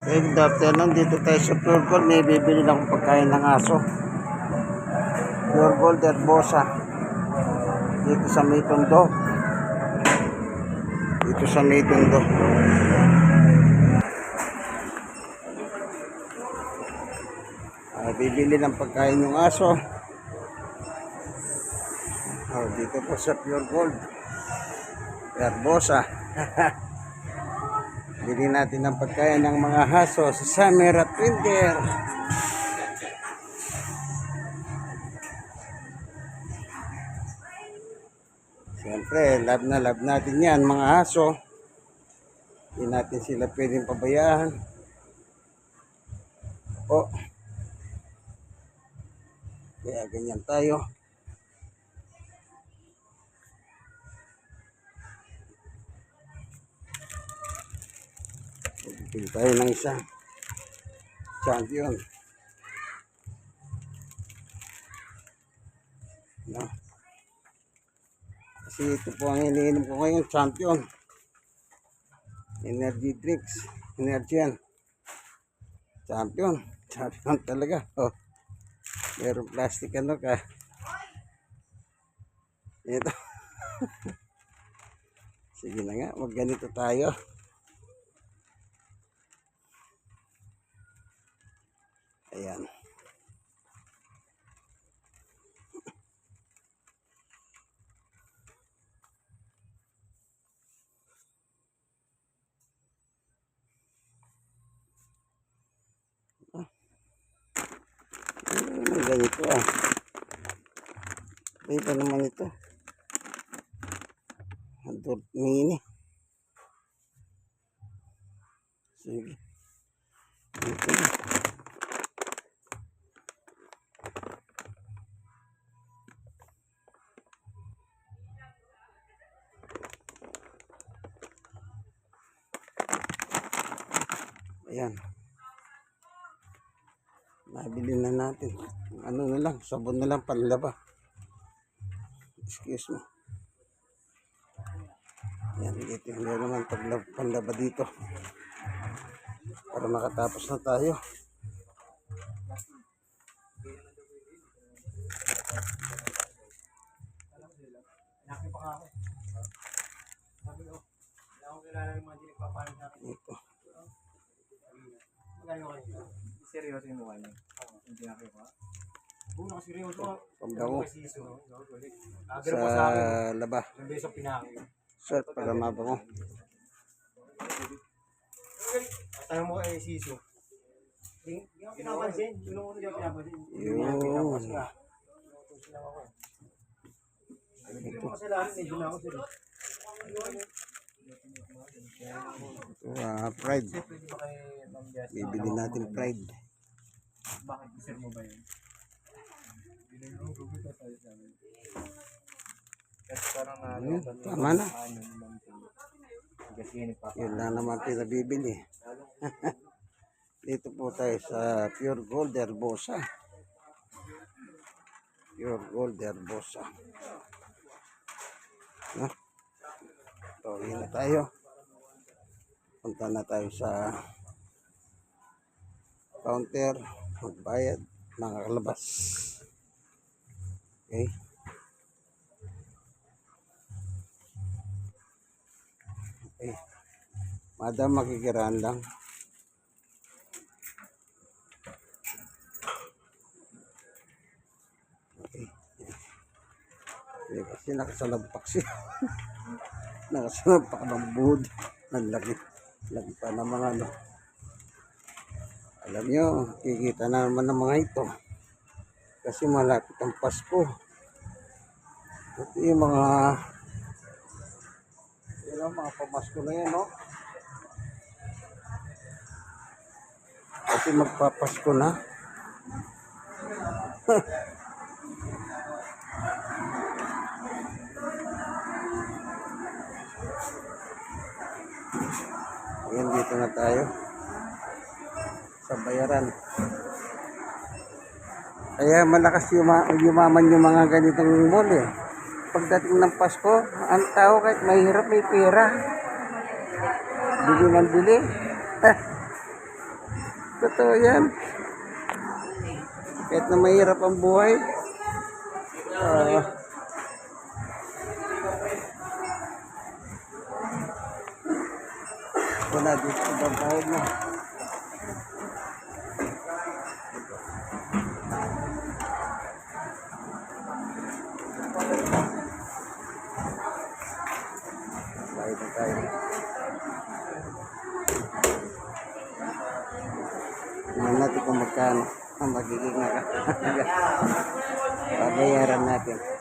Okay, good afternoon. Dito tayo sa Pure Gold. May bibili lang akong pagkain ng aso. Pure Gold Herbosa. Dito sa May Tondo. Dito sa May Tondo. Bibili ng pagkain ng aso. Dito po sa Pure Gold Herbosa. Bili natin ng pagkain ng mga aso sa summer at winter. Siyempre, love na love natin yan, mga aso. Hindi natin sila pwedeng pabayaan. Kaya ganyan tayo. Bili tayo ng isang champion. No? Kasi ito po ang iniinom ko ngayon, champion. Energy drinks. Energy yan. Champion. Champion talaga. Meron plastic ano ka. Ito. Sige na nga, magganito tayo. Ayan. Ganito Dito naman ito. Adult mini. Sige. Dito na. Ayan. Nabili na natin. Ano na lang, sabon na lang panlaba. Excuse me. Ayan, dito. Meron naman panlaba dito. Para makatapos na tayo. Ito. Seryoso yung mukha niya. Hindi na kayo pa. Una kasi seryoso. Pagdago. Sa laba. Yung beso pinaki. Shirt para mabango. Tanong mo kay Siso. Hindi ako pinapansin. Yung hindi ako pinapansin. Yun. Ito kasi lahat medyo na ako sila. Pride. Bibili natin Pride. Bakit sir mo ba yun? Binulong-lugod ka tayo sa amin. Kasi parang Tama na. Yun lang naman pinabibili. Dito po tayo sa Pure Gold Herbosa. Pure Gold Herbosa. No? So, yun na tayo. Punta na tayo sa counter. Magbayad. Nakakalabas. Okay. Okay. Madam, makikiraan lang. Okay. Kasi nakasalagpak siya. Nakasalagpak ng buhod. Ang laki. Laki pa ng mga ano. Alam nyo, kikita na naman ng mga ito. Kasi malapit ang Pasko. Ito yung mga pamasko na yan, no? Kasi magpapasko na. Ayan, dito na tayo. Sa bayaran. Kaya malakas yumaman yung mga ganitong mall eh. Pagdating ng Pasko, ang tao kahit mahirap may pera. Bili ng bili. Totoo yan. Kahit na mahirap ang buhay. ah, wala dito ibang tawag na. Bayad na tayo. Tingnan natin kung magkano ang magiging babayaran natin.